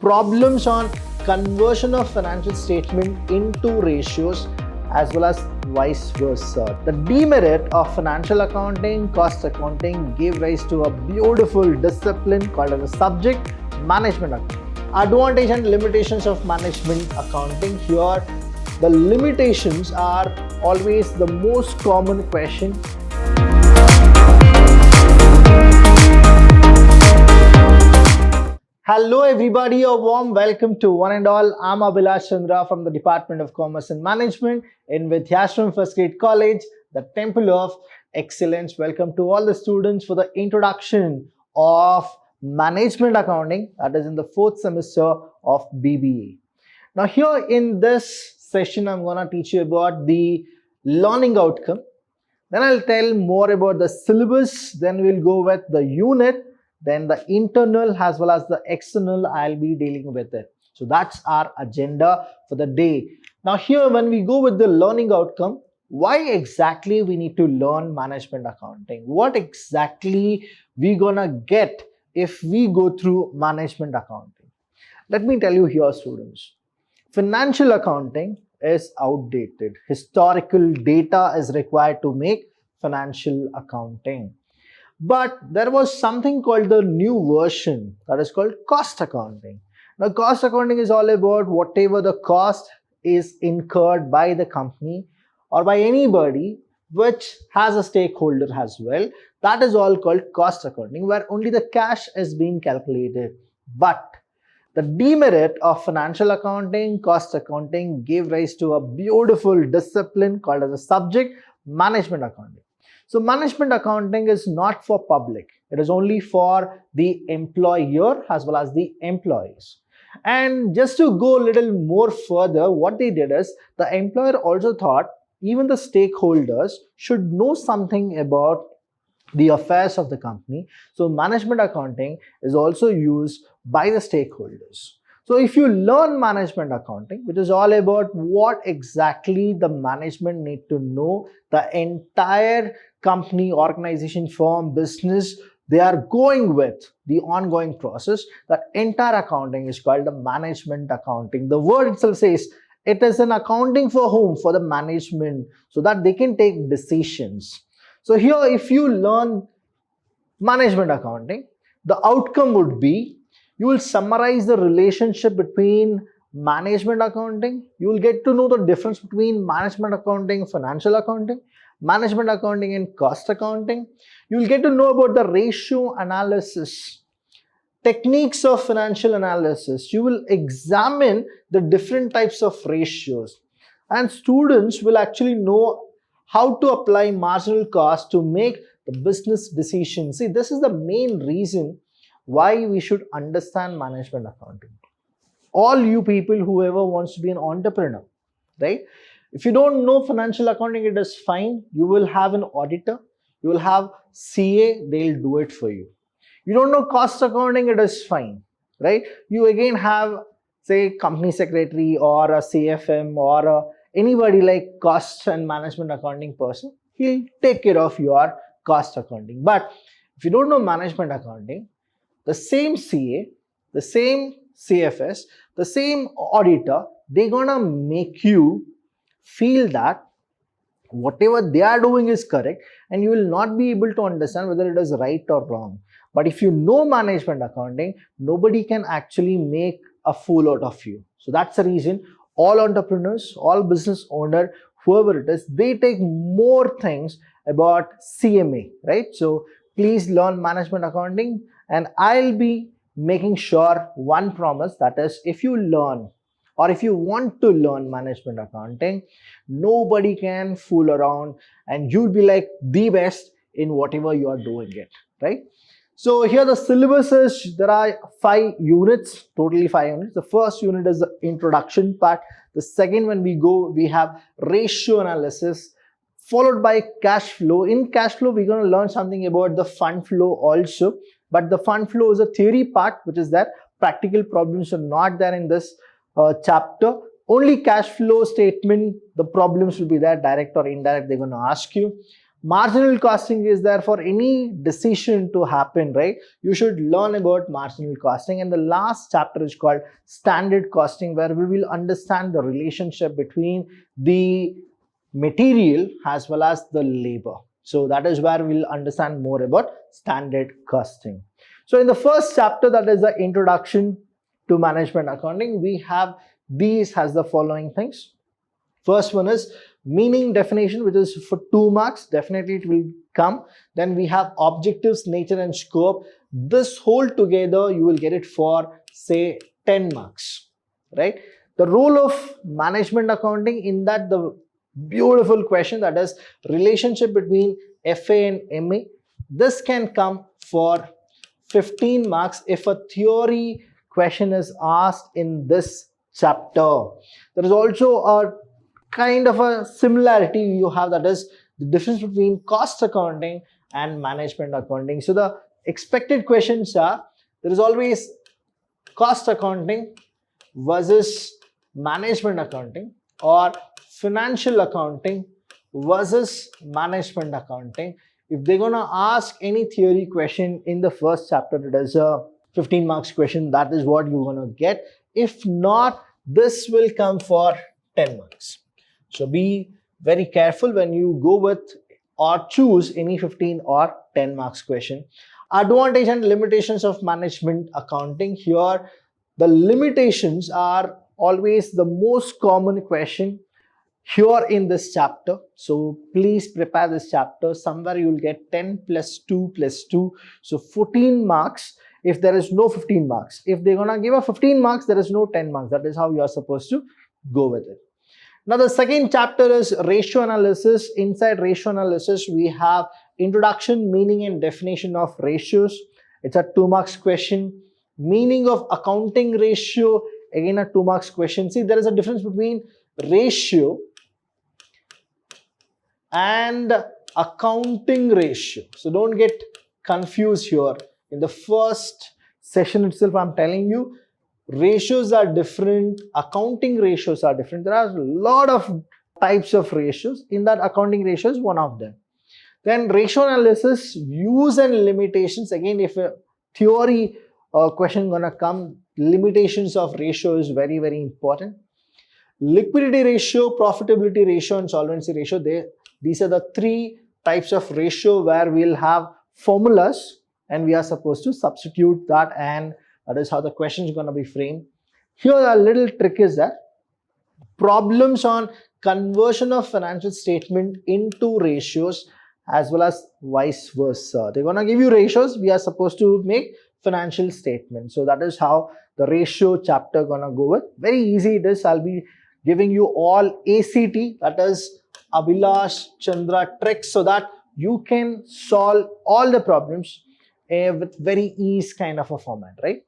problems on conversion of financial statement into ratios as well as vice versa. The demerit of financial accounting, cost accounting gave rise to a beautiful discipline called as a subject management accounting. Advantage and limitations of management accounting. Here, the limitations are always the most common question. Hello everybody, a warm welcome to one and all. I'm Vidhyaashram from the Department of Commerce and Management in Vidhyaashram First Grade College, the Temple of Excellence. Welcome to all the students for the introduction of Management Accounting, that is in the 4th semester of B.Ba. Now here in this session, I'm going to teach you about the learning outcome. Then I'll tell more about the syllabus. Then we'll go with the unit. Then the internal as well as the external, I'll be dealing with it. So that's our agenda for the day. Now here, when we go with the learning outcome, why exactly we need to learn management accounting? What exactly we gonna get if we go through management accounting? Let me tell you here, students. Financial accounting is outdated. Historical data is required to make financial accounting. But there was something called the new version, that is called cost accounting. Now, cost accounting is all about whatever the cost is incurred by the company or by anybody which has a stakeholder as well. That is all called cost accounting, where only the cash is being calculated. But the demerit of financial accounting, cost accounting gave rise to a beautiful discipline called as a subject management accounting. So management accounting is not for public. It is only for the employer as well as the employees. And just to go a little more further, what they did is the employer also thought even the stakeholders should know something about the affairs of the company. So management accounting is also used by the stakeholders. So if you learn management accounting, which is all about what exactly the management need to know, the entire company, organization, firm, business, they are going with the ongoing process. The entire accounting is called the management accounting. The word itself says it is an accounting for whom? For the management, so that they can take decisions. So here, if you learn management accounting, the outcome would be you will summarize the relationship between management accounting. You will get to know the difference between management accounting, financial accounting, management accounting and cost accounting. You will get to know about the ratio analysis, techniques of financial analysis. You will examine the different types of ratios, and students will actually know how to apply marginal cost to make the business decisions. See, this is the main reason why we should understand management accounting. All you people, whoever wants to be an entrepreneur, right? If you don't know financial accounting, it is fine. You will have an auditor, you will have CA, they'll do it for you. You don't know cost accounting, it is fine, right? You again have, say, company secretary or a CFM or anybody like cost and management accounting person. He'll take care of your cost accounting. But if you don't know management accounting, the same CA, the same CFS, the same auditor, they're gonna make you feel that whatever they are doing is correct, and you will not be able to understand whether it is right or wrong. But if you know management accounting, nobody can actually make a fool out of you. So that's the reason all entrepreneurs, all business owner, whoever it is, they take more things about CMA, right? So please learn management accounting, and I'll be making sure one promise, that is, if you learn or if you want to learn management accounting, nobody can fool around and you'll be like the best in whatever you are doing it, right? So here the syllabus is, there are 5 units, totally 5 units. The first unit is the introduction part. The second, when we go, we have ratio analysis, followed by cash flow. In cash flow, we're going to learn something about the fund flow also. But the fund flow is a theory part, which is that practical problems are not there in this chapter. Only cash flow statement, the problems will be there, direct or indirect, they're going to ask you. Marginal costing is there for any decision to happen, right? You should learn about marginal costing. And the last chapter is called standard costing, where we will understand the relationship between the material as well as the labor. So that is where we'll understand more about standard costing. So in the first chapter, that is the introduction to management accounting, we have these as the following things. First one is meaning definition, which is for 2 marks. Definitely it will come. Then we have objectives, nature and scope. This whole together you will get it for say 10 marks, right? The role of management accounting, in that the beautiful question, that is relationship between FA and MA. This can come for 15 marks if a theory question is asked in this chapter. There is also a kind of a similarity you have, that is the difference between cost accounting and management accounting. So the expected questions are, there is always cost accounting versus management accounting, or financial accounting versus management accounting. If they're gonna ask any theory question in the first chapter, it is a 15 marks question. That is what you're gonna get. If not, this will come for 10 marks. So be very careful when you go with or choose any 15 or 10 marks question. Advantage and limitations of management accounting. Here, the limitations are always the most common question here in this chapter. So please prepare this chapter. Somewhere you will get 10 plus 2 plus 2. So 14 marks if there is no 15 marks. If they're gonna give a 15 marks, there is no 10 marks. That is how you are supposed to go with it. Now the second chapter is ratio analysis. Inside ratio analysis, we have introduction, meaning and definition of ratios. It's a 2 marks question. Meaning of accounting ratio, again a 2 marks question. See, there is a difference between ratio and accounting ratio. So don't get confused here. In the first session itself, I'm telling you, ratios are different, accounting ratios are different. There are a lot of types of ratios. In that, accounting ratio is one of them. Then ratio analysis, use and limitations. Again, if a theory question gonna come, limitations of ratio is very, very important. Liquidity ratio, profitability ratio and solvency ratio. These are the 3 types of ratio where we'll have formulas and we are supposed to substitute that, and that is how the question is going to be framed. Here a little trick is that problems on conversion of financial statement into ratios as well as vice versa. They're going to give you ratios. We are supposed to make financial statements. So that is how the ratio chapter going to go with. Very easy it is. I'll be giving you all ACT, that is Abhilash Chandra tricks, so that you can solve all the problems with very easy kind of a format, right?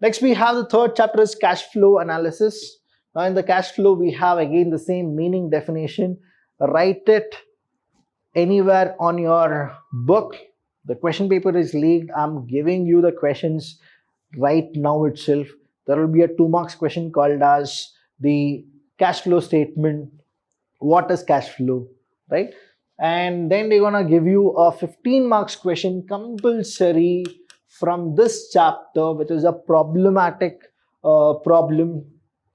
Next, we have the third chapter is cash flow analysis. Now in the cash flow, we have again the same meaning definition. Write it anywhere on your book. The question paper is leaked. I'm giving you the questions right now itself. There will be a 2 marks question called as the cash flow statement. What is cash flow, right? And then they're gonna give you a 15 marks question compulsory from this chapter, which is a problematic problem.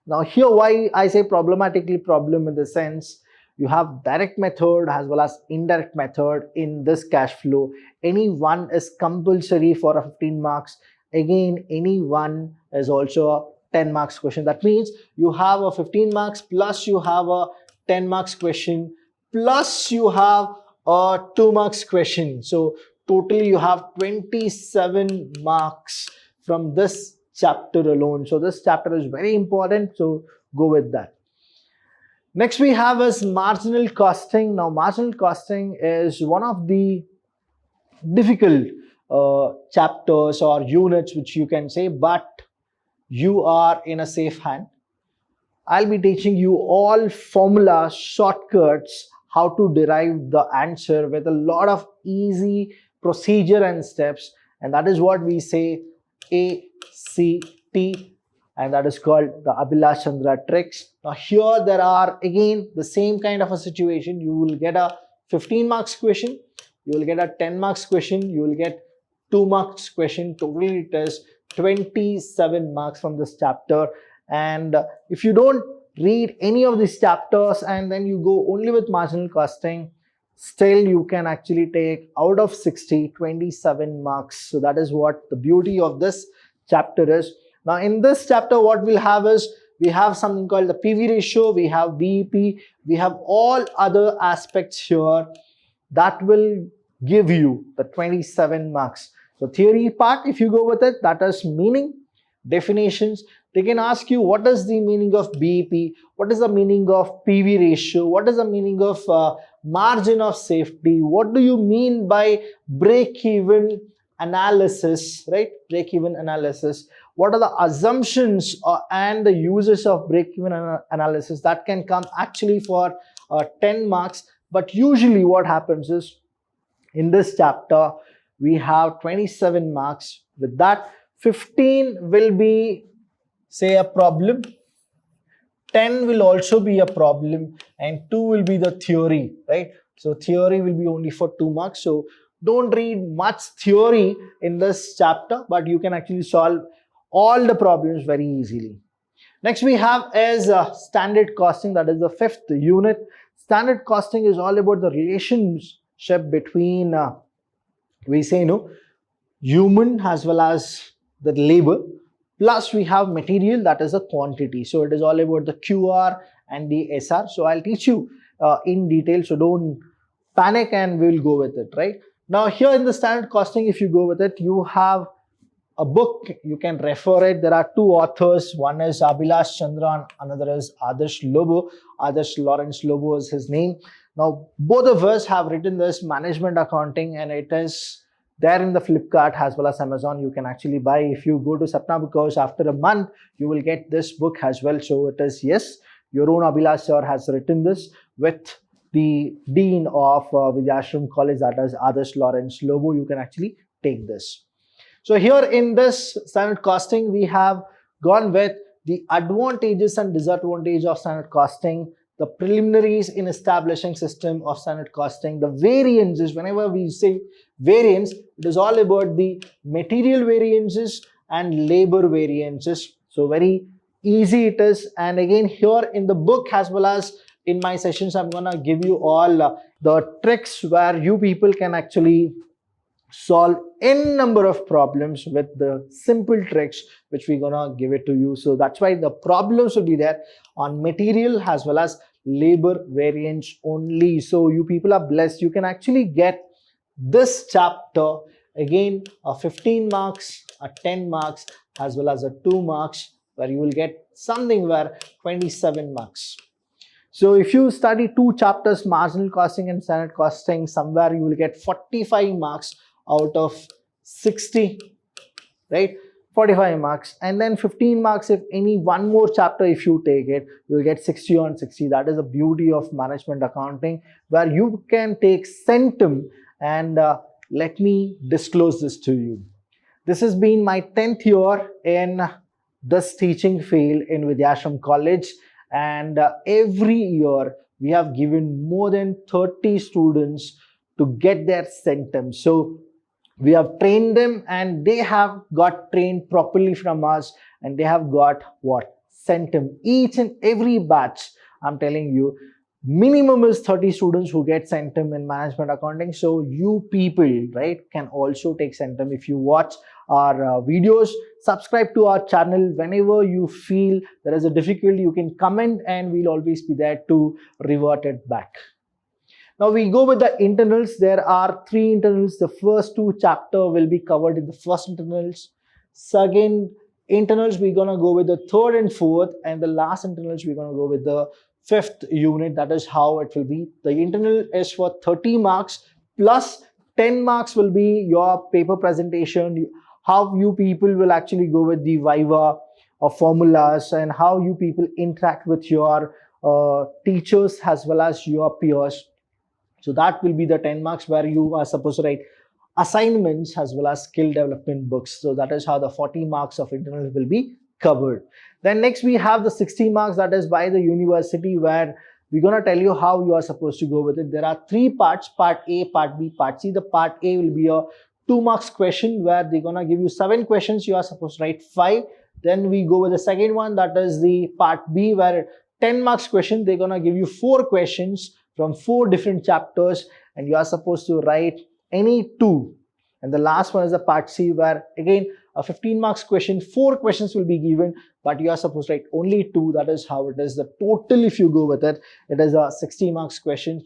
Now here, why I say problematically problem, in the sense you have direct method as well as indirect method in this cash flow. Any one is compulsory for a 15 marks. Again, any one is also a 10 marks question. That means you have a 15 marks plus you have a 10 marks question plus you have a 2 marks question. So totally you have 27 marks from this chapter alone. So this chapter is very important, so go with that. Next we have is marginal costing. Now marginal costing is one of the difficult chapters or units which you can say, but you are in a safe hand. I'll be teaching you all formulas, shortcuts, how to derive the answer with a lot of easy procedure and steps, and that is what we say ACT, and that is called the Abhilash Chandra tricks. Now here there are again the same kind of a situation. You will get a 15 marks question, you will get a 10 marks question, you will get 2 marks question. Totally it is 27 marks from this chapter. And if you don't read any of these chapters and then you go only with marginal costing, still you can actually take out of 60 27 marks. So that is what the beauty of this chapter is. Now in this chapter, what we'll have is, we have something called the PV ratio, we have BEP, we have all other aspects here that will give you the 27 marks. So theory part, if you go with it, that is meaning, definitions. They can ask you what is the meaning of BEP, what is the meaning of PV ratio, what is the meaning of margin of safety, what do you mean by break-even analysis, right? Break-even analysis. What are the assumptions and the uses of break-even analysis? That can come actually for 10 marks. But usually what happens is, in this chapter, we have 27 marks. With that, 15 will be, say, a problem, 10 will also be a problem, and 2 will be the theory, right? So theory will be only for 2 marks. So don't read much theory in this chapter, but you can actually solve all the problems very easily. Next we have is standard costing, that is the 5th unit. Standard costing is all about the relationship between, human as well as the labor, plus we have material, that is a quantity. So it is all about the QR and the SR. So I'll teach you in detail, so don't panic and we'll go with it, right? Now here in the standard costing, if you go with it, you have a book, you can refer it. There are 2 authors, one is Abhilash Chandra and another is Adarsh Lobo. Adarsh Lawrence Lobo is his name. Now both of us have written this management accounting, and it is there in the Flipkart as well as Amazon. You can actually buy if you go to Sapna, because after a month you will get this book as well. So it is, yes, your own Abhilash sir has written this with the Dean of Vidhyaashram College, that is Adarsh Lawrence Lobo. You can actually take this. So here in this standard costing, we have gone with the advantages and disadvantages of standard costing, the preliminaries in establishing system of standard costing, the variances. Whenever we say variance, it is all about the material variances and labor variances. So very easy it is. And again, here in the book as well as in my sessions, I'm gonna give you all the tricks where you people can actually solve n number of problems with the simple tricks which we're gonna give it to you. So that's why the problems will be there on material as well as labor variance only. So you people are blessed. You can actually get this chapter again a 15 marks, a 10 marks as well as a 2 marks, where you will get something where 27 marks. So if you study 2 chapters, marginal costing and standard costing, somewhere you will get 45 marks out of 60, right? 45 marks, and then 15 marks if any one more chapter if you take it, you will get 60 on 60. That is the beauty of management accounting, where you can take centum. And let me disclose this to you. This has been my 10th year in this teaching field in Vidhyaashram College, and every year we have given more than 30 students to get their centum. So we have trained them and they have got trained properly from us, and they have got what? Centum. Each and every batch, I'm telling you, minimum is 30 students who get centum in management accounting. So you people, right, can also take centum. If you watch our videos, subscribe to our channel. Whenever you feel there is a difficulty, you can comment and we'll always be there to revert it back. Now we go with the internals. There are 3 internals. The first 2 chapters will be covered in the first internals. Second internals, we're gonna go with the 3rd and 4th, and the last internals we're gonna go with the 5th unit. That is how it will be. The internal is for 30 marks plus 10 marks will be your paper presentation, how you people will actually go with the viva or formulas, and how you people interact with your teachers as well as your peers. So that will be the 10 marks, where you are supposed to write assignments as well as skill development books. So that is how the 40 marks of internals will be covered. Then next we have the 60 marks, that is by the university, where we're going to tell you how you are supposed to go with it. There are 3 parts, part A, part B, part C. The part A will be a 2 marks question where they're going to give you 7 questions. You are supposed to write 5. Then we go with the second one, that is the part B, where 10 marks question. They're going to give you 4 questions from 4 different chapters and you are supposed to write any 2. And the last one is the part C, where again a 15 marks question, 4 questions will be given, but you are supposed to write only 2. That is how it is. The total, if you go with it, it is a 60 marks question.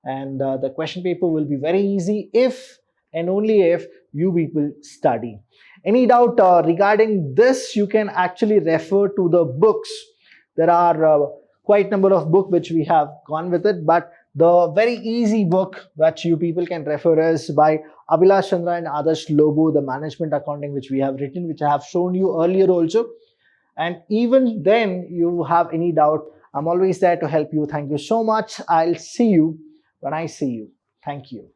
And the question paper will be very easy if and only if you people study. Any doubt regarding this, you can actually refer to the books. There are quite a number of books which we have gone with it, but the very easy book that you people can refer is by Abhilash Chandra and Adarsh Lobo, the management accounting, which we have written, which I have shown you earlier also. And even then, you have any doubt, I'm always there to help you. Thank you so much. I'll see you when I see you. Thank you.